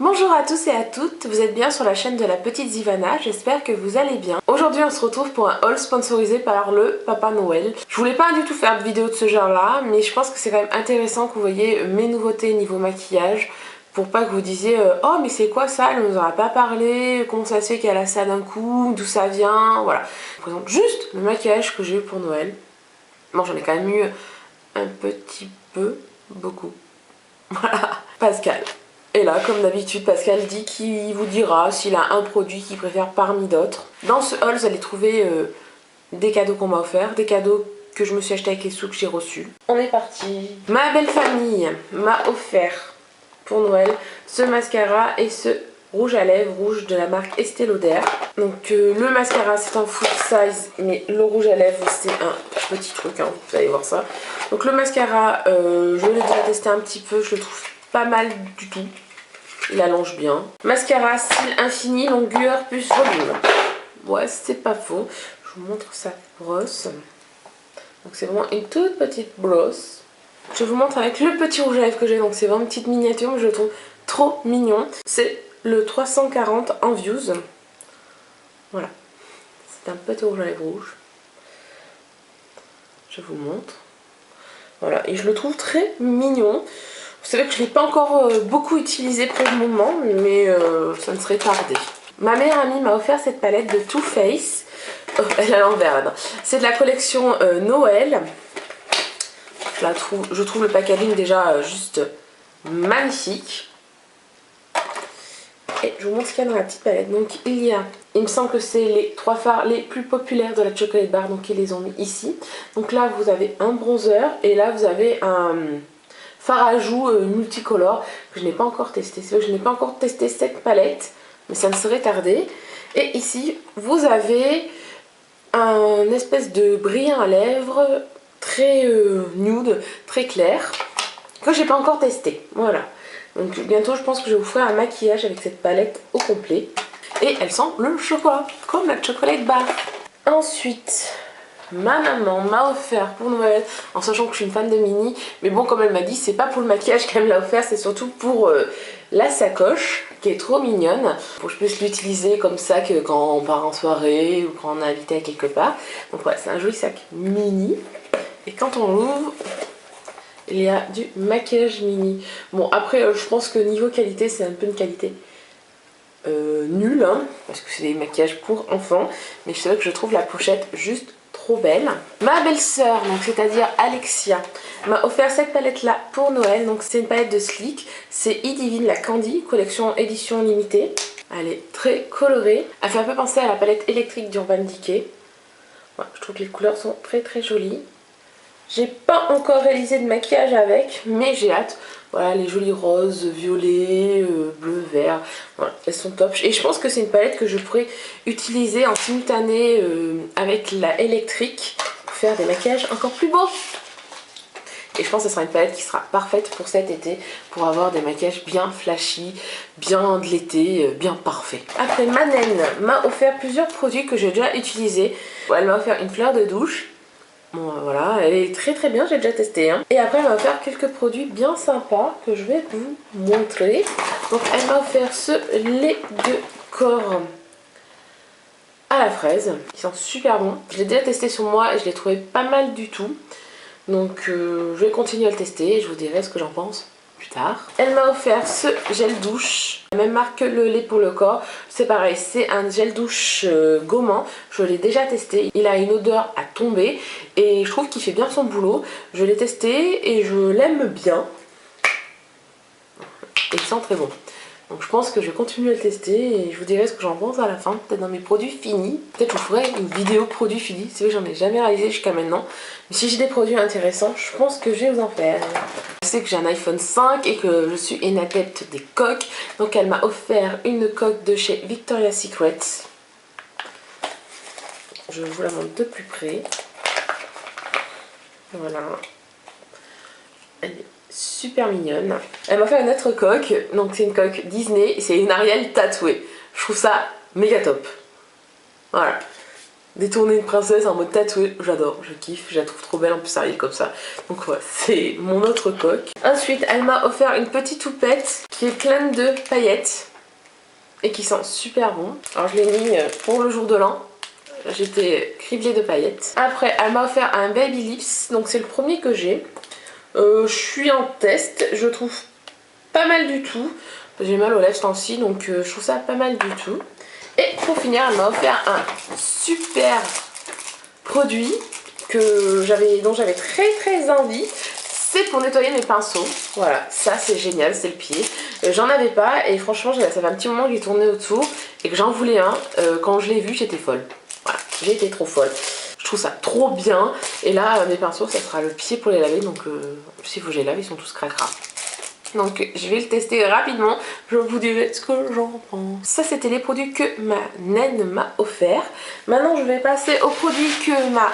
Bonjour à tous et à toutes, vous êtes bien sur la chaîne de la petite Zivana, j'espère que vous allez bien. Aujourd'hui on se retrouve pour un haul sponsorisé par le Papa Noël. Je voulais pas du tout faire de vidéo de ce genre là, mais je pense que c'est quand même intéressant que vous voyez mes nouveautés niveau maquillage, pour pas que vous disiez oh mais c'est quoi ça, elle nous en a pas parlé, comment ça se fait qu'elle a ça d'un coup, d'où ça vient, voilà. Je vous présente juste le maquillage que j'ai eu pour Noël. Bon, j'en ai quand même eu un petit peu, beaucoup. Voilà, Pascal. Et là, comme d'habitude, Pascal dit qu'il vous dira s'il a un produit qu'il préfère parmi d'autres. Dans ce haul, vous allez trouver des cadeaux qu'on m'a offerts, des cadeaux que je me suis acheté avec les sous que j'ai reçus. On est parti. Ma belle famille m'a offert pour Noël ce mascara et ce rouge à lèvres rouge de la marque Estée Lauder. Donc le mascara c'est un full size, mais le rouge à lèvres c'est un petit truc, hein, vous allez voir ça. Donc le mascara, je l'ai déjà testé un petit peu, je le trouve pas mal du tout. Il allonge bien. Mascara style infini, longueur plus volume. Ouais, c'est pas faux. Je vous montre sa brosse. Donc c'est vraiment une toute petite brosse. Je vous montre avec le petit rouge à lèvres que j'ai. Donc c'est vraiment une petite miniature, mais je le trouve trop mignon. C'est le 340 en Views. Voilà. C'est un petit rouge à lèvres rouge. Je vous montre. Voilà, et je le trouve très mignon. Vous savez que je ne l'ai pas encore beaucoup utilisé pour le moment, mais ça ne serait tardé. Ma meilleure amie m'a offert cette palette de Too Faced. Oh, elle est à l'envers. C'est de la collection Noël. Je trouve le packaging déjà juste magnifique. Et je vous montre ce qu'il y a dans la petite palette. Donc il me semble que c'est les 3 fards les plus populaires de la Chocolate Bar, donc ils les ont mis ici. Donc là vous avez un bronzer et là vous avez un fard à joues multicolore que je n'ai pas encore testé. C'est vrai que je n'ai pas encore testé cette palette, mais ça ne serait tardé. Et ici vous avez un espèce de brillant à lèvres très nude, très clair, que j'ai pas encore testé. Voilà. Donc bientôt je pense que je vous ferai un maquillage avec cette palette au complet. Et elle sent le chocolat, comme la Chocolate Bar. Ensuite, ma maman m'a offert pour Noël, en sachant que je suis une fan de Mini, mais bon, comme elle m'a dit, c'est pas pour le maquillage qu'elle me l'a offert, c'est surtout pour la sacoche, qui est trop mignonne, pour que je puisse l'utiliser comme sac quand on part en soirée ou quand on est invité à quelque part. Donc voilà, c'est un joli sac Mini. Et quand on l'ouvre, il y a du maquillage Mini. Bon, après, je pense que niveau qualité, c'est un peu une qualité nulle, hein, parce que c'est des maquillages pour enfants. Mais c'est vrai que je trouve la pochette juste trop belle. Ma belle-sœur, donc c'est-à-dire Alexia, m'a offert cette palette-là pour Noël. Donc c'est une palette de Sleek. C'est E-Divine, la Candy, collection édition limitée. Elle est très colorée. Elle fait un peu penser à la palette électrique d'Urban Decay. Voilà, je trouve que les couleurs sont très très jolies. J'ai pas encore réalisé de maquillage avec, mais j'ai hâte. Voilà, les jolis roses, violets, bleu, vert, voilà, elles sont top. Et je pense que c'est une palette que je pourrais utiliser en simultané avec la électrique pour faire des maquillages encore plus beaux. Et je pense que ce sera une palette qui sera parfaite pour cet été, pour avoir des maquillages bien flashy, bien de l'été, bien parfait. Après, ma naine m'a offert plusieurs produits que j'ai déjà utilisés. Elle m'a offert une fleur de douche. Bon voilà, elle est très très bien, j'ai déjà testé. Hein. Et après elle m'a offert quelques produits bien sympas que je vais vous montrer. Donc elle m'a offert ce lait de corps à la fraise, qui sent super bon. Je l'ai déjà testé sur moi et je l'ai trouvé pas mal du tout. Donc je vais continuer à le tester et je vous dirai ce que j'en pense plus tard. Elle m'a offert ce gel douche, la même marque que le lait pour le corps. C'est pareil, c'est un gel douche gommant. Je l'ai déjà testé. Il a une odeur à tomber et je trouve qu'il fait bien son boulot. Je l'ai testé et je l'aime bien. Et il sent très bon. Donc je pense que je vais continuer à le tester et je vous dirai ce que j'en pense à la fin, peut-être dans mes produits finis. Peut-être je vous ferai une vidéo produits finis, c'est vrai que j'en ai jamais réalisé jusqu'à maintenant. Mais si j'ai des produits intéressants, je pense que je vais vous en faire. Je sais que j'ai un iPhone 5 et que je suis une adepte des coques. Donc elle m'a offert une coque de chez Victoria's Secret. Je vous la montre de plus près. Voilà. Elle est super mignonne. Elle m'a fait une autre coque, donc c'est une coque Disney, c'est une Ariel tatouée. Je trouve ça méga top. Voilà. détourner une princesse en mode tatoué. J'adore, je kiffe, je la trouve trop belle en plus ça arrive comme ça. Donc voilà, c'est mon autre coque. Ensuite elle m'a offert une petite houppette qui est pleine de paillettes et qui sent super bon. Alors je l'ai mis pour le jour de l'an. J'étais criblée de paillettes. Après elle m'a offert un Baby Lips, donc c'est le premier que j'ai. Je suis en test, je trouve pas mal du tout. J'ai mal aux lèvres ce temps-ci, donc je trouve ça pas mal du tout. Et pour finir, elle m'a offert un super produit dont j'avais très envie. C'est pour nettoyer mes pinceaux. Voilà, ça c'est génial, c'est le pied. J'en avais pas et franchement ça fait un petit moment que j'ai tourné autour et que j'en voulais un. Quand je l'ai vu, j'étais folle. Voilà, j'ai été trop folle. Je trouve ça trop bien. Et là, mes pinceaux, ça sera le pied pour les laver. Donc, s'il faut que je les lave, ils sont tous cracra. Donc, je vais le tester rapidement. Je vous dirai ce que j'en pense. Ça, c'était les produits que ma naine m'a offert. Maintenant, je vais passer aux produits que ma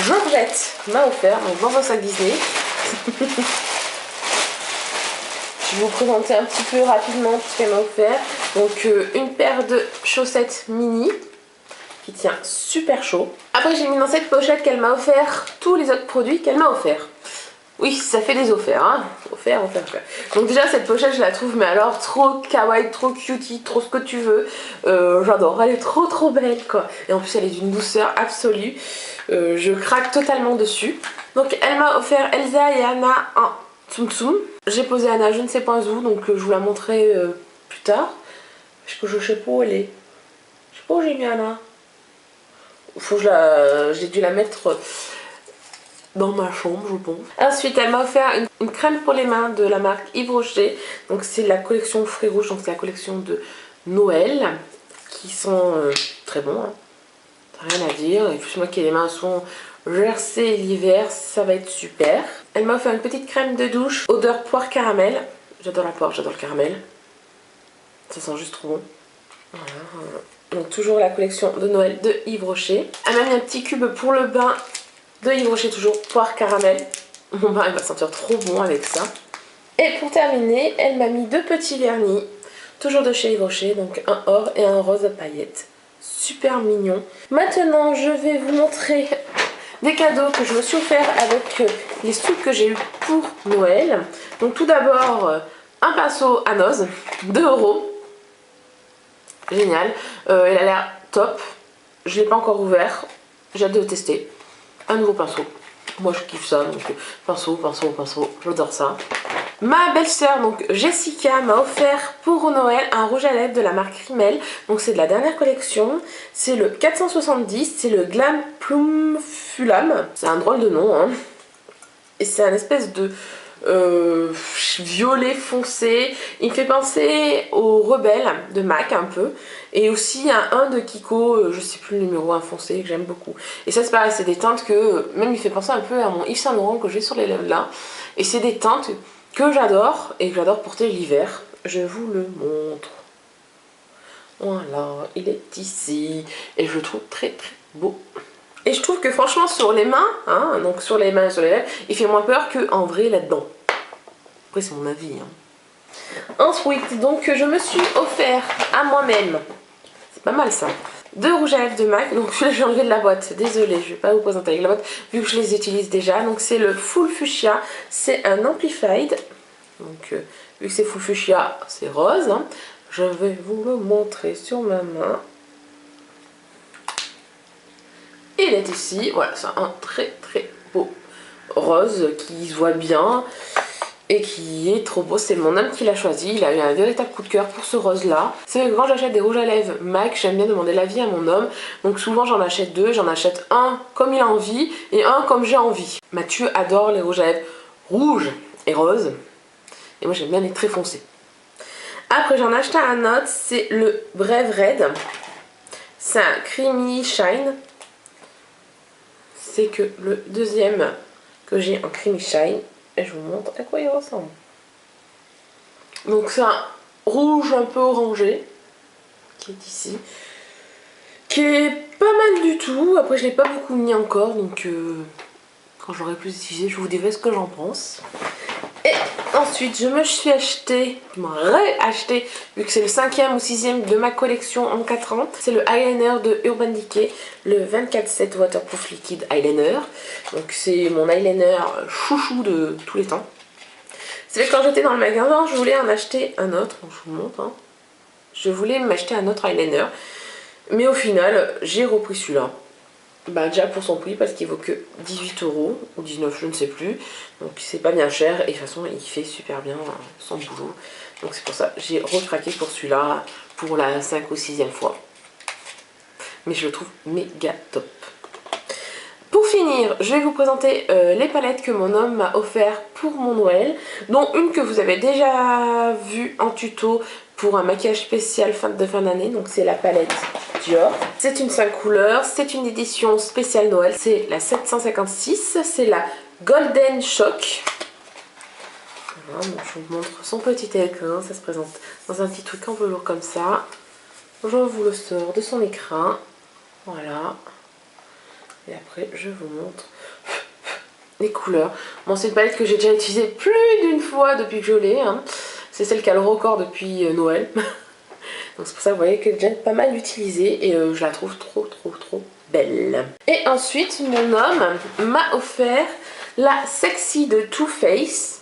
Georgette m'a offert. Donc, dans un sac Disney. Je vais vous présenter un petit peu rapidement ce qu'elle m'a offert. Donc, une paire de chaussettes mini qui tient super chaud. Après j'ai mis dans cette pochette qu'elle m'a offert tous les autres produits qu'elle m'a offert. Oui, ça fait des offerts, hein. Offert. Donc déjà cette pochette je la trouve mais alors trop kawaii, trop cutie, trop ce que tu veux. J'adore, elle est trop belle quoi. Et en plus elle est d'une douceur absolue. Je craque totalement dessus. Donc elle m'a offert Elsa et Anna en Tsum Tsum. J'ai posé Anna je ne sais pas où, donc je vous la montrerai plus tard. Je sais pas où elle est. Je sais pas où j'ai mis Anna. J'ai dû la mettre dans ma chambre je pense. Ensuite elle m'a offert une crème pour les mains de la marque Yves Rocher. Donc c'est la collection Fruits Rouges, donc c'est la collection de Noël. Qui sont très bons, hein. Rien à dire. Et plus moi qui ai les mains sont gercées l'hiver, ça va être super. Elle m'a offert une petite crème de douche odeur poire caramel. J'adore la poire, j'adore le caramel. Ça sent juste trop bon. Voilà. Donc toujours la collection de Noël de Yves Rocher. Elle m'a mis un petit cube pour le bain de Yves Rocher, toujours poire caramel. Mon bain il va sentir trop bon avec ça. Et pour terminer, elle m'a mis deux petits vernis, toujours de chez Yves Rocher, donc un or et un rose à paillettes. Super mignon. Maintenant je vais vous montrer des cadeaux que je me suis offert avec les sous que j'ai eu pour Noël. Donc tout d'abord un pinceau à noz, 2 €. Génial, il a l'air top. Je l'ai pas encore ouvert, j'ai hâte de le tester. Un nouveau pinceau, moi je kiffe ça, donc pinceau, j'adore ça. Ma belle-sœur, donc Jessica, m'a offert pour Noël un rouge à lèvres de la marque Rimmel. Donc c'est de la dernière collection, c'est le 470, c'est le Glam Plum Fulam. C'est un drôle de nom, hein. Et c'est un espèce de violet foncé. Il me fait penser au Rebelle de MAC un peu. Et aussi à un de Kiko, je sais plus le numéro, un foncé que j'aime beaucoup. Et ça c'est pareil, c'est des teintes que même il fait penser un peu à mon Yves Saint Laurent que j'ai sur les lèvres là. Et c'est des teintes que j'adore et que j'adore porter l'hiver. Je vous le montre. Voilà, il est ici. Et je le trouve très beau. Et je trouve que franchement sur les mains, hein, donc sur les mains et sur les lèvres, il fait moins peur qu'en vrai là-dedans. Après c'est mon avis. Hein. Ensuite, donc je me suis offert à moi-même, c'est pas mal ça, 2 rouges à lèvres de MAC. Donc celui-là j'ai enlevé de la boîte, désolée, je vais pas vous présenter avec la boîte vu que je les utilise déjà. Donc c'est le Full Fuchsia, c'est un Amplified. Donc vu que c'est Full Fuchsia, c'est rose. Hein. Je vais vous le montrer sur ma main. Il est ici, voilà, c'est un très beau rose qui se voit bien et qui est trop beau. C'est mon homme qui l'a choisi, il a eu un véritable coup de cœur pour ce rose là. C'est vrai que quand j'achète des rouges à lèvres MAC, j'aime bien demander l'avis à mon homme. Donc souvent j'en achète 2, j'en achète un comme il a envie et un comme j'ai envie. Mathieu adore les rouges à lèvres rouges et roses et moi j'aime bien les très foncés. Après j'en ai acheté un autre, c'est le Brave Red. C'est un Creamy Shine. C'est que le deuxième que j'ai en Creamy Shine. Et je vous montre à quoi il ressemble. Donc c'est un rouge un peu orangé. Qui est ici. Qui est pas mal du tout. Après je l'ai pas beaucoup mis encore. Donc quand j'aurai plus utilisé je vous dirai ce que j'en pense. Et ensuite, je me suis acheté, réacheté, vu que c'est le 5e ou 6e de ma collection en 4 ans. C'est le eyeliner de Urban Decay, le 24/7 Waterproof Liquid Eyeliner. Donc c'est mon eyeliner chouchou de tous les temps. C'est quand j'étais dans le magasin, je voulais en acheter un autre. Je vous montre. Hein. Je voulais m'acheter un autre eyeliner. Mais au final, j'ai repris celui-là. Bah déjà pour son prix, parce qu'il vaut que 18 € ou 19, je ne sais plus. Donc c'est pas bien cher et de toute façon il fait super bien son boulot. Donc c'est pour ça que j'ai recraqué pour celui-là pour la 5 ou 6e fois. Mais je le trouve méga top. Pour finir, je vais vous présenter les palettes que mon homme m'a offert pour mon Noël, dont une que vous avez déjà vue en tuto pour un maquillage spécial de fin d'année. Donc c'est la palette Dior. C'est une 5 couleurs, c'est une édition spéciale Noël, c'est la 756, c'est la Golden Shock. Voilà, donc je vous montre son petit écrin, ça se présente dans un petit truc en velours comme ça. Je vous le sors de son écrin, voilà. Et après je vous montre les couleurs. Bon, c'est une palette que j'ai déjà utilisée plus d'une fois depuis que je l'ai. Hein. C'est celle qui a le record depuis Noël. Donc c'est pour ça que vous voyez que j'ai déjà pas mal utilisée et je la trouve trop belle. Et ensuite mon homme m'a offert la Sexy de Too Faced.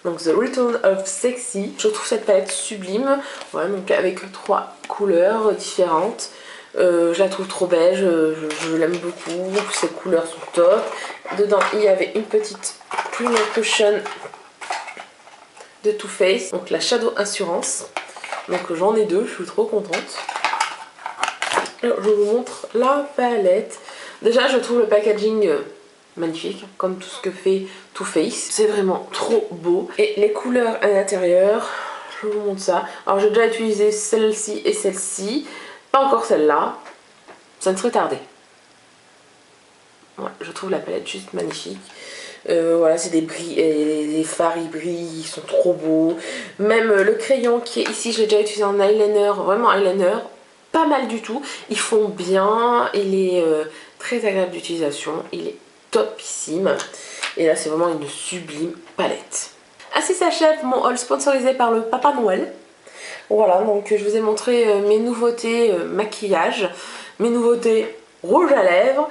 Donc The Return of Sexy. Je trouve cette palette sublime. Voilà, donc avec 3 couleurs différentes. Je la trouve trop belle, je l'aime beaucoup, ses couleurs sont top. Dedans il y avait une petite plume cushion de Too Faced, donc la Shadow Assurance. Donc j'en ai 2, je suis trop contente. Alors je vous montre la palette. Déjà je trouve le packaging magnifique, comme tout ce que fait Too Faced. C'est vraiment trop beau. Et les couleurs à l'intérieur, je vous montre ça. Alors j'ai déjà utilisé celle-ci et celle-ci. Pas encore celle-là, ça ne serait tardé. Ouais, je trouve la palette juste magnifique. Voilà, c'est des fards, ils brillent, ils sont trop beaux. Même le crayon qui est ici, je l'ai déjà utilisé en eyeliner, vraiment eyeliner, pas mal du tout. Ils font bien, il est très agréable d'utilisation, il est topissime. Et là, c'est vraiment une sublime palette. Ainsi s'achève mon haul sponsorisé par le Papa Noël. Voilà, donc je vous ai montré mes nouveautés maquillage, mes nouveautés rouge à lèvres.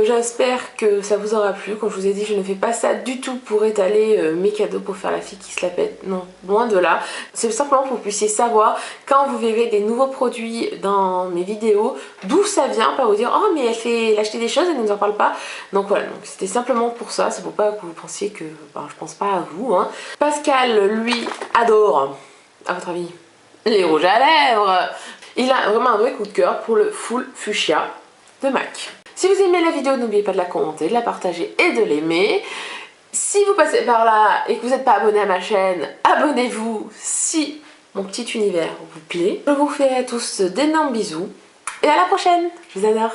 J'espère que ça vous aura plu. Comme je vous ai dit, je ne fais pas ça du tout pour étaler mes cadeaux, pour faire la fille qui se la pète. Non, loin de là. C'est simplement pour que vous puissiez savoir, quand vous verrez des nouveaux produits dans mes vidéos, d'où ça vient. Pas vous dire, oh mais elle fait acheter des choses, elle ne nous en parle pas. Donc voilà, donc c'était simplement pour ça. C'est pour pas que vous pensiez que... Ben, je pense pas à vous. Hein. Pascal, lui, adore, à votre avis, les rouges à lèvres. Il a vraiment un vrai coup de cœur pour le Full Fuchsia de MAC. Si vous aimez la vidéo, n'oubliez pas de la commenter, de la partager et de l'aimer. Si vous passez par là et que vous n'êtes pas abonné à ma chaîne, abonnez-vous si mon petit univers vous plaît. Je vous fais à tous d'énormes bisous et à la prochaine. Je vous adore.